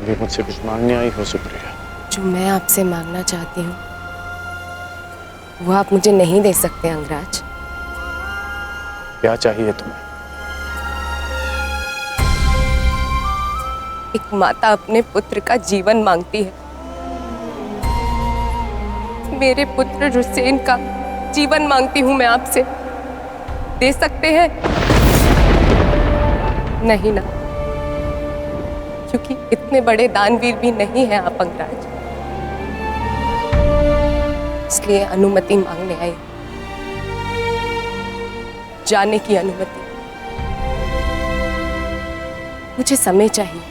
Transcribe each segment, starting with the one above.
भी मुझसे कुछ मांगने आई हो सुप्रिया? जो मैं आपसे मांगना चाहती हूँ वो आप मुझे नहीं दे सकते अंगराज। क्या चाहिए तुम्हें? एक माता अपने पुत्र का जीवन मांगती है। मेरे पुत्र हुसैन का जीवन मांगती हूँ मैं आपसे। दे सकते हैं? नहीं ना, क्योंकि इतने बड़े दानवीर भी नहीं हैं आप अंगराज। इसलिए अनुमति मांगने आई, जाने की अनुमति। मुझे समय चाहिए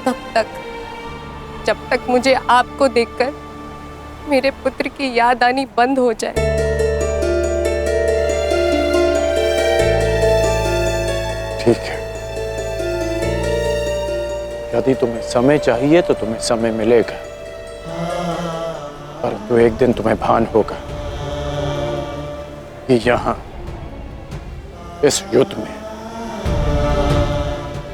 तब तक जब तक मुझे आपको देखकर मेरे पुत्र की याद आनी बंद हो जाए। ठीक है, यदि तुम्हें समय चाहिए तो तुम्हें समय मिलेगा, परंतु एक दिन तुम्हें भान होगा कि यहाँ इस युद्ध में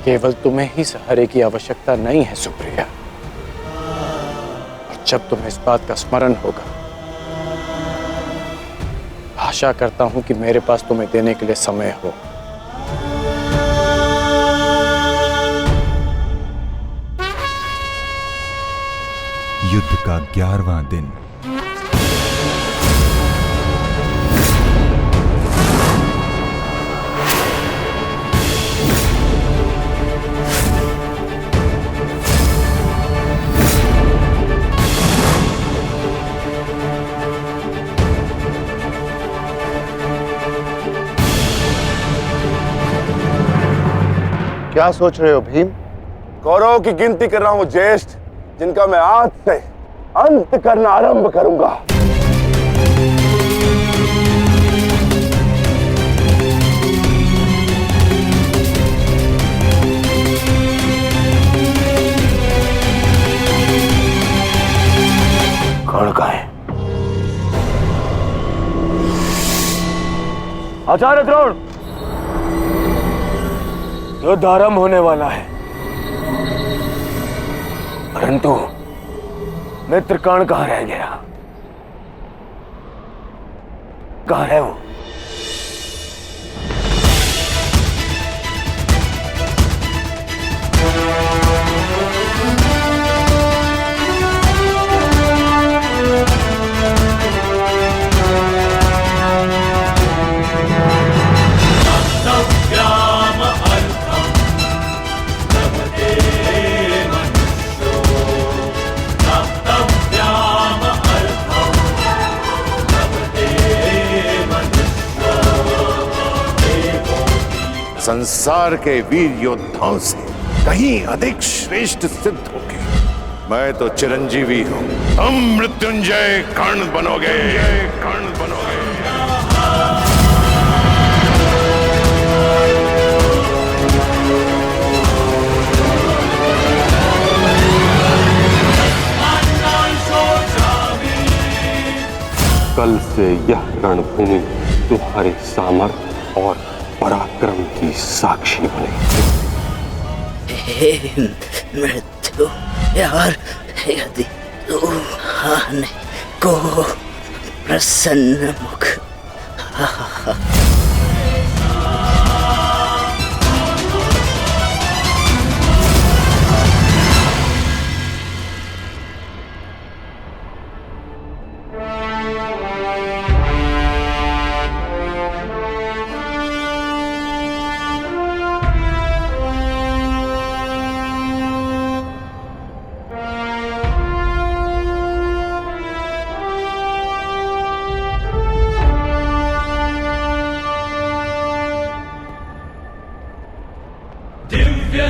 केवल तुम्हें ही सहारे की आवश्यकता नहीं है सुप्रिया। और जब तुम्हें इस बात का स्मरण होगा, आशा करता हूं कि मेरे पास तुम्हें देने के लिए समय हो। युद्ध का 11वां दिन। क्या सोच रहे हो भीम? कौरवों की गिनती कर रहा हूं, ज्येष्ठ, जिनका मैं आज से अंत करना आरंभ करूंगा। कौन का है? आचार्य द्रोण, युद्ध आरंभ होने वाला है, परंतु मित्र कर्ण कहाँ रह गया? कहाँ है वो? संसार के वीर योद्धाओं से कहीं अधिक श्रेष्ठ सिद्ध होगे। मैं तो चिरंजीवी हूं, तुम मृत्युंजय कर्ण बनोगे। कर्ण बनोगे। कल से यह रणभूमि तुम्हारे सामर्थ्य और पराक्रम की साक्षी बनेगी। हे मृत्यु यार, यदि तू आने को प्रसन्न मुख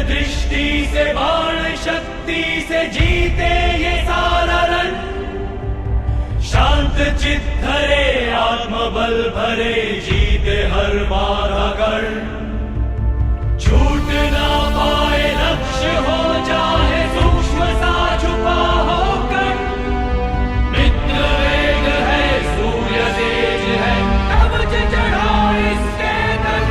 दृष्टि से बाण शक्ति से जीते ये सारा रण। शांत चित धरे आत्मबल भरे जीते हर बाधा गढ़। छूट ना पाए लक्ष्य हो जाए सूक्ष्म सा छुपा होकर। मित्र वेग है सूर्य तेज है कवच चढ़ा इसके तक।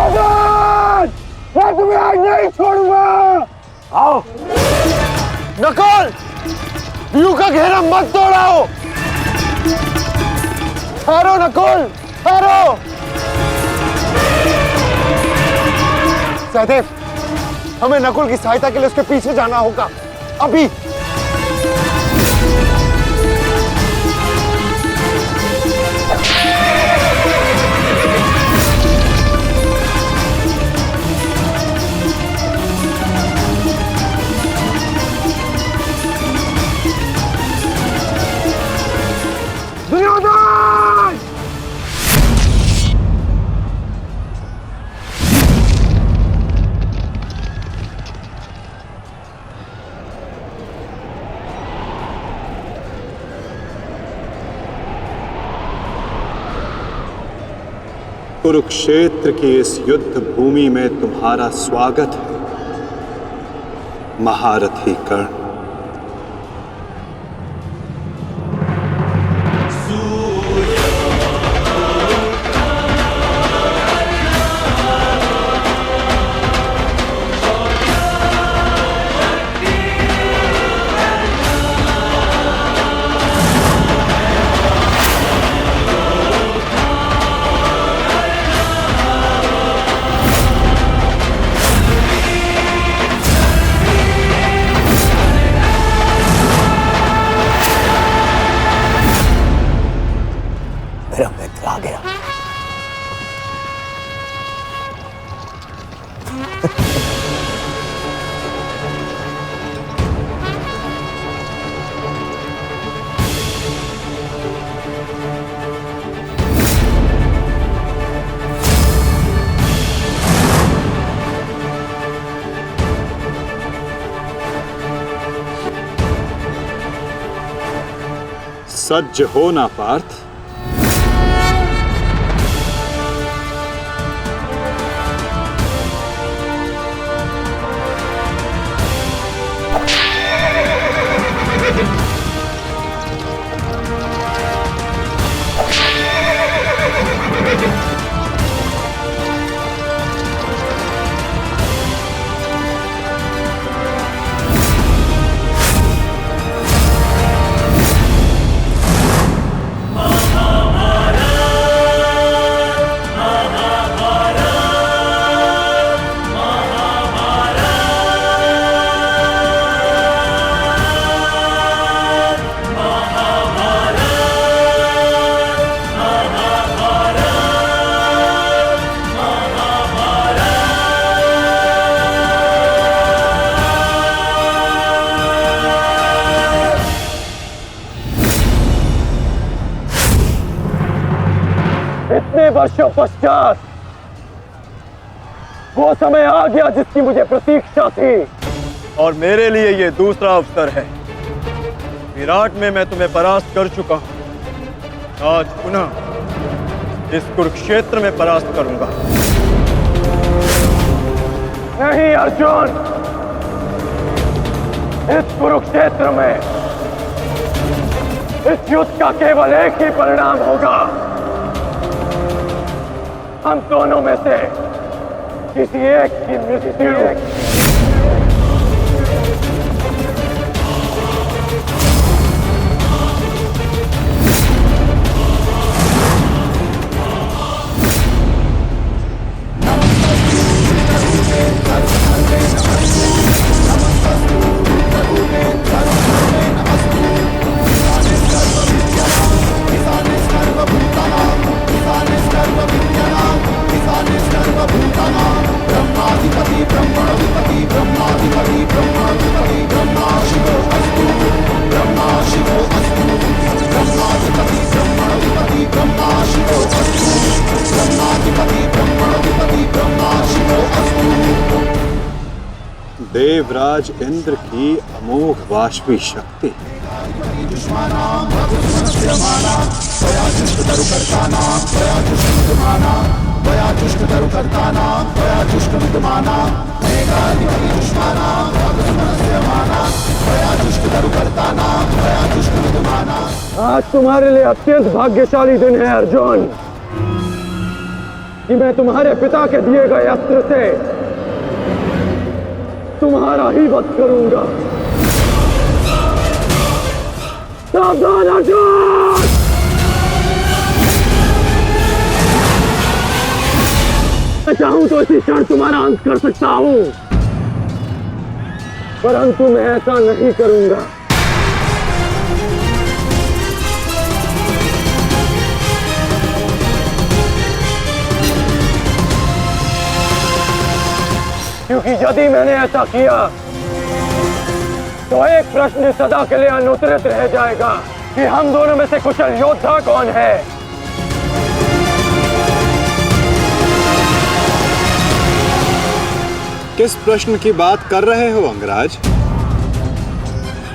दुर्योधन, मैं तुम्हें आज नहीं छोड़ूंगा। आओ नकुल, व्यू का घेरा मत तोड़ाओ। ठहरो नकुल, ठहरो। सहदेव, हमें नकुल की सहायता के लिए उसके पीछे जाना होगा अभी। दुर्योधन! कुरुक्षेत्र की इस युद्ध भूमि में तुम्हारा स्वागत है, महारथी कर्ण। मेरा मित्र आ गया। सज्ज हो ना पार्थ। इतने वर्षों पश्चात वो समय आ गया जिसकी मुझे प्रतीक्षा थी, और मेरे लिए ये दूसरा अवसर है। विराट में मैं तुम्हें परास्त कर चुका हूं, आज पुनः इस कुरुक्षेत्र में परास्त करूंगा। नहीं अर्जुन, इस कुरुक्षेत्र में इस युद्ध का केवल एक ही परिणाम होगा। हम दोनों में से किसी एक की मृत्यु। देवराज इंद्र की अमोघ वाष्पी शक्ति। आज तुम्हारे लिए अत्यंत भाग्यशाली दिन है अर्जुन। कि मैं तुम्हारे पिता के दिए गए अस्त्र से तुम्हारा ही वध करूंगा। सावधान अर्जुन! मैं चाहूं तो इसी क्षण तुम्हारा अंत कर सकता हूं, परंतु मैं ऐसा नहीं करूंगा। क्योंकि यदि मैंने ऐसा किया तो एक प्रश्न सदा के लिए अनुत्तरित रह जाएगा कि हम दोनों में से कुशल योद्धा कौन है। किस प्रश्न की बात कर रहे हो अंगराज?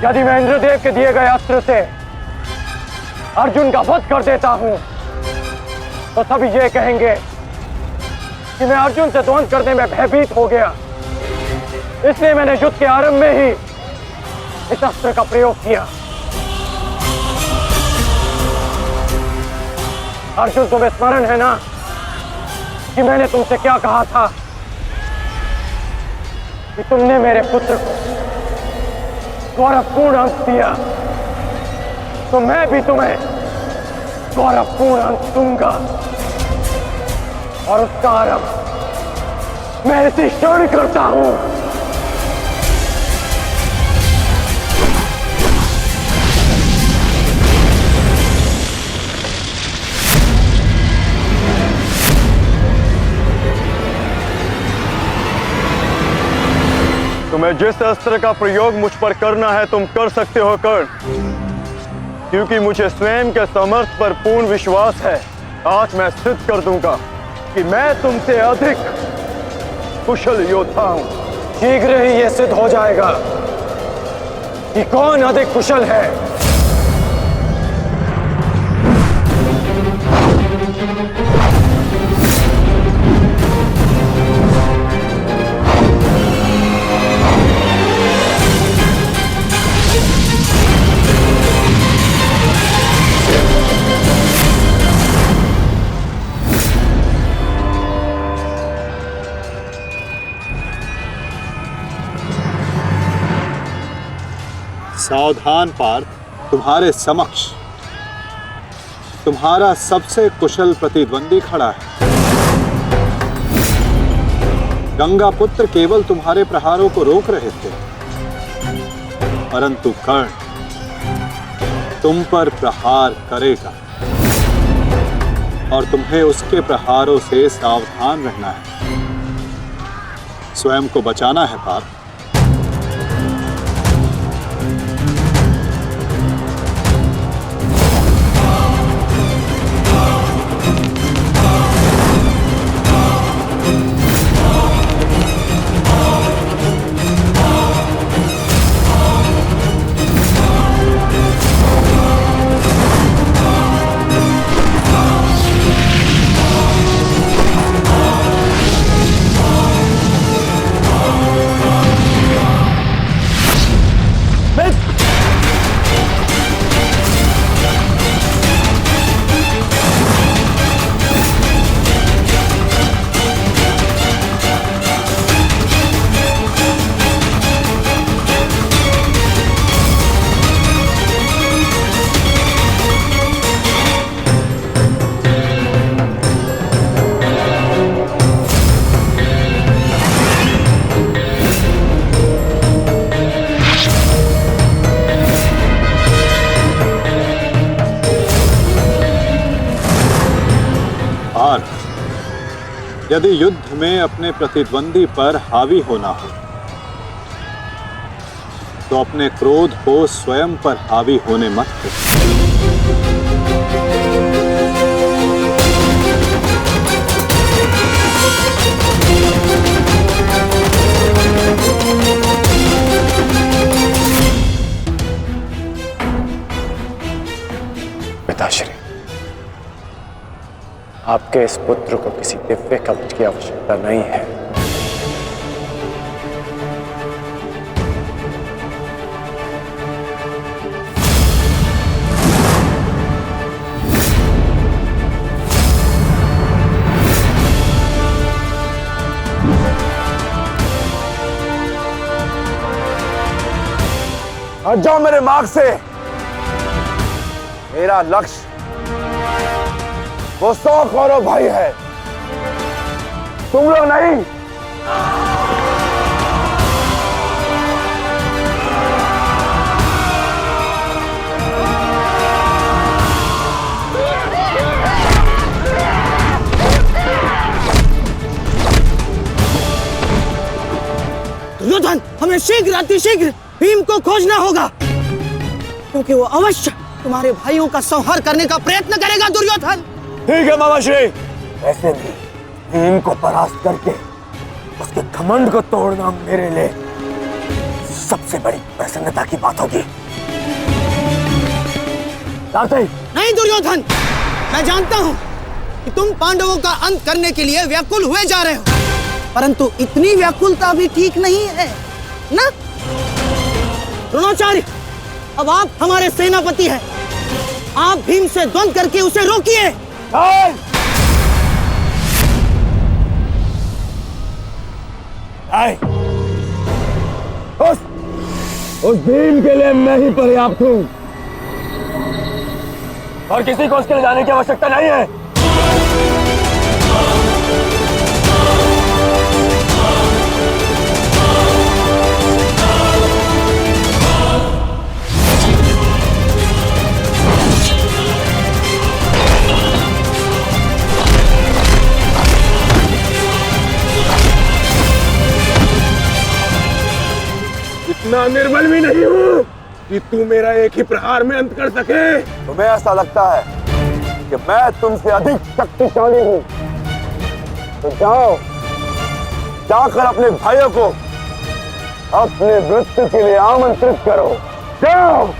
यदि मैं इंद्रदेव के दिए गए अस्त्र से अर्जुन का वध कर देता हूं तो सभी ये कहेंगे कि मैं अर्जुन से द्वंद्व करने में भयभीत हो गया, इसलिए मैंने युद्ध के आरंभ में ही इस अस्त्र का प्रयोग किया। अर्जुन, तुम्हें स्मरण है ना कि मैंने तुमसे क्या कहा था कि तुमने मेरे पुत्र को गौरवपूर्ण अंत दिया, तो मैं भी तुम्हें गौरवपूर्ण अंत दूंगा और उसका आरंभ मैं इसी क्षण करता हूं। तुम्हें जिस अस्त्र का प्रयोग मुझ पर करना है तुम कर सकते हो कर्ण, क्योंकि मुझे स्वयं के सामर्थ्य पर पूर्ण विश्वास है। आज मैं सिद्ध कर दूंगा कि मैं तुमसे अधिक कुशल योद्धा हूं। शीघ्र ही यह सिद्ध हो जाएगा कि कौन अधिक कुशल है। सावधान पार्थ, तुम्हारे समक्ष तुम्हारा सबसे कुशल प्रतिद्वंदी खड़ा है। गंगा पुत्र केवल तुम्हारे प्रहारों को रोक रहे थे, परंतु कर्ण तुम पर प्रहार करेगा और तुम्हें उसके प्रहारों से सावधान रहना है। स्वयं को बचाना है पार्थ। यदि युद्ध में अपने प्रतिद्वंदी पर हावी होना हो तो अपने क्रोध को स्वयं पर हावी होने मत दो। पिताश्री, आपके इस पुत्र को किसी दिव्य कवच की आवश्यकता नहीं है। हट जाओ मेरे मार्ग से। मेरा लक्ष्य वो 100 कौरव भाई है, तुम लोग नहीं। दुर्योधन, हमें शीघ्र अतिशीघ्र भीम को खोजना होगा, क्योंकि वो अवश्य तुम्हारे भाइयों का संहार करने का प्रयत्न करेगा। दुर्योधन। ठीक है मामाश्री। वैसे भी भीम को परास्त करके उसके घमंड को तोड़ना मेरे लिए सबसे बड़ी प्रसन्नता की बात होगी। नहीं दुर्योधन, मैं जानता हूं कि तुम पांडवों का अंत करने के लिए व्याकुल हुए जा रहे हो, परंतु इतनी व्याकुलता भी ठीक नहीं है ना? द्रोणाचार्य, अब आप हमारे सेनापति हैं, आप भीम से द्वंद्व करके उसे रोकिए। उस भीम के लिए मैं ही पर्याप्त हूं और किसी को उसके लिए जाने की आवश्यकता नहीं है। इतना निर्बल भी नहीं हूं कि तू मेरा एक ही प्रहार में अंत कर सके। तुम्हें ऐसा लगता है कि मैं तुमसे अधिक शक्तिशाली हूं, तो जाओ, जाकर अपने भाइयों को अपने मृत्यु के लिए आमंत्रित करो। जाओ।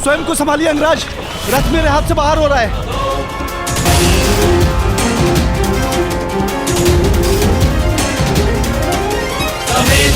स्वयं को संभालिए अंगराज, रथ मेरे हाथ से बाहर हो रहा है। समेत